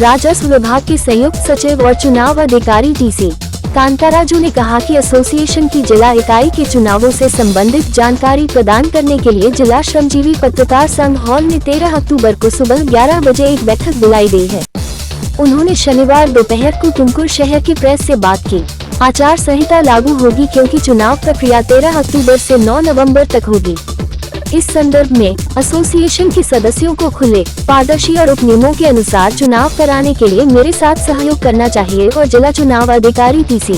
राजस्व विभाग के संयुक्त सचिव और चुनाव अधिकारी टीसी कांताराजू ने कहा कि एसोसिएशन की जिला इकाई के चुनावों से संबंधित जानकारी प्रदान करने के लिए जिला श्रमजीवी पत्रकार संघ हॉल में 13 अक्टूबर को सुबह 11 बजे एक बैठक बुलाई गई है। उन्होंने शनिवार दोपहर को तुमकुर शहर की प्रेस से बात की। आचार संहिता लागू होगी क्योंकि चुनाव प्रक्रिया 13 अक्टूबर से 9 नवंबर तक होगी। इस संदर्भ में एसोसिएशन के सदस्यों को खुले, पारदर्शी और उपनियमों के अनुसार चुनाव कराने के लिए मेरे साथ सहयोग करना चाहिए और जिला चुनाव अधिकारी टीसी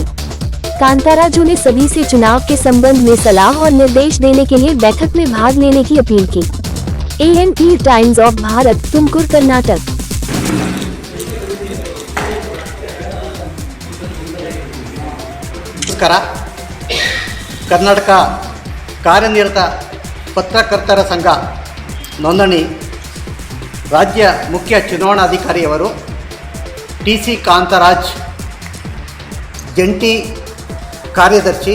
कांताराजू ने सभी से चुनाव के संबंध में सलाह और निर्देश देने के लिए बैठक में भाग लेने की अपील की। ANP times of Bharat, Tumkur, Karnataka. Karnataka ಕಾರ್ಯನಿರತ ಪತ್ರಕರ್ತರ ಸಂಘ ನೋಂದಣಿ ರಾಜ್ಯ ಮುಖ್ಯ ಚುನಾವಣಾಧಿಕಾರಿಯವರು TC ಕಾಂತರಾಜ್, ಜಂಟಿ ಕಾರ್ಯದರ್ಶಿ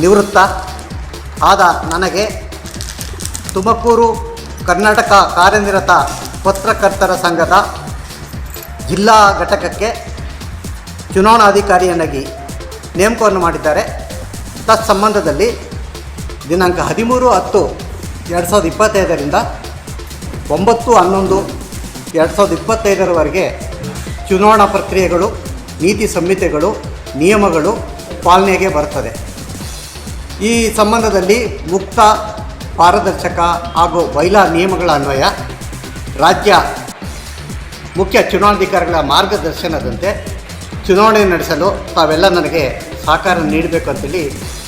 ನಿವೃತ್ತ ಆದ ನನಗೆ ತುಮಕೂರು ಕರ್ನಾಟಕ ಕಾರ್ಯನಿರತ ಪತ್ರಕರ್ತರ ಸಂಘದ ಜಿಲ್ಲಾ ಘಟಕಕ್ಕೆ ಚುನಾವಣಾಧಿಕಾರಿಯನ್ನಾಗಿ ನೇಮಕವನ್ನು ಮಾಡಿದ್ದಾರೆ. ತತ್ಸಂಬಂಧದಲ್ಲಿ ದಿನಾಂಕ 13/10/2025ರಿಂದ 9/11/2025ರವರೆಗೆ ಚುನಾವಣಾ ಪ್ರಕ್ರಿಯೆಗಳು, ನೀತಿ ಸಂಹಿತೆಗಳು, ನಿಯಮಗಳು ಪಾಲನೆಗೆ ಬರುತ್ತದೆ. ಈ ಸಂಬಂಧದಲ್ಲಿ ಮುಕ್ತ, ಪಾರದರ್ಶಕ ಹಾಗೂ ಬೈಲಾ ನಿಯಮಗಳ ಅನ್ವಯ ರಾಜ್ಯ ಮುಖ್ಯ ಚುನಾವಣಾಧಿಕಾರಿಗಳ ಮಾರ್ಗದರ್ಶನದಂತೆ ಚುನಾವಣೆ ನಡೆಸಲು ತಾವೆಲ್ಲ ನನಗೆ ಸಹಕಾರ ನೀಡಬೇಕು ಅಂತೇಳಿ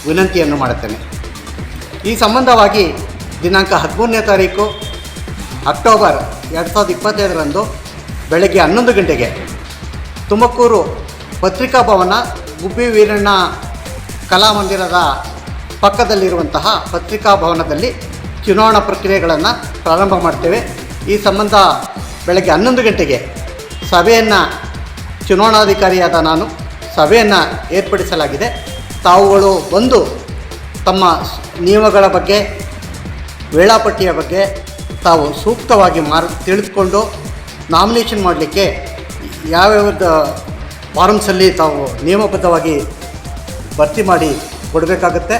ವಿನಂತಿಯನ್ನು ಮಾಡುತ್ತೇನೆ. ಈ ಸಂಬಂಧವಾಗಿ ದಿನಾಂಕ 13ನೇ ತಾರೀಕು ಅಕ್ಟೋಬರ್ 2025ರಂದು ಬೆಳಗ್ಗೆ 11 ಗಂಟೆಗೆ ತುಮಕೂರು ಪತ್ರಿಕಾ ಭವನ, ಗುಬ್ಬಿ ವೀರಣ್ಣ ಕಲಾಮಂದಿರದ ಪಕ್ಕದಲ್ಲಿರುವಂತಹ ಪತ್ರಿಕಾ ಭವನದಲ್ಲಿ ಚುನಾವಣಾ ಪ್ರಕ್ರಿಯೆಗಳನ್ನು ಪ್ರಾರಂಭ ಮಾಡ್ತೇವೆ. ಈ ಸಂಬಂಧ ಬೆಳಗ್ಗೆ 11 ಗಂಟೆಗೆ ಸಭೆಯನ್ನು, ಚುನಾವಣಾಧಿಕಾರಿಯಾದ ನಾನು ಸಭೆಯನ್ನು ಏರ್ಪಡಿಸಲಾಗಿದೆ. ತಾವುಗಳು ಬಂದು ತಮ್ಮ ನಿಯಮಗಳ ಬಗ್ಗೆ, ವೇಳಾಪಟ್ಟಿಯ ಬಗ್ಗೆ ತಾವು ಸೂಕ್ತವಾಗಿ ತಿಳಿದುಕೊಂಡು ನಾಮಿನೇಷನ್ ಮಾಡಲಿಕ್ಕೆ ಯಾವ್ಯಾವ ಫಾರಮ್ಸಲ್ಲಿ ತಾವು ನಿಯಮಬದ್ಧವಾಗಿ ಭರ್ತಿ ಮಾಡಿ ಕೊಡಬೇಕಾಗುತ್ತೆ.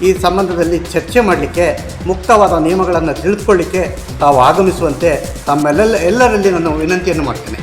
ಈ ಸಂಬಂಧದಲ್ಲಿ ಚರ್ಚೆ ಮಾಡಲಿಕ್ಕೆ, ಮುಕ್ತವಾದ ನಿಯಮಗಳನ್ನು ತಿಳಿದುಕೊಳ್ಳಿಕ್ಕೆ ತಾವು ಆಗಮಿಸುವಂತೆ ಎಲ್ಲರಲ್ಲಿ ನಾನು ವಿನಂತಿಯನ್ನು ಮಾಡ್ತೇನೆ.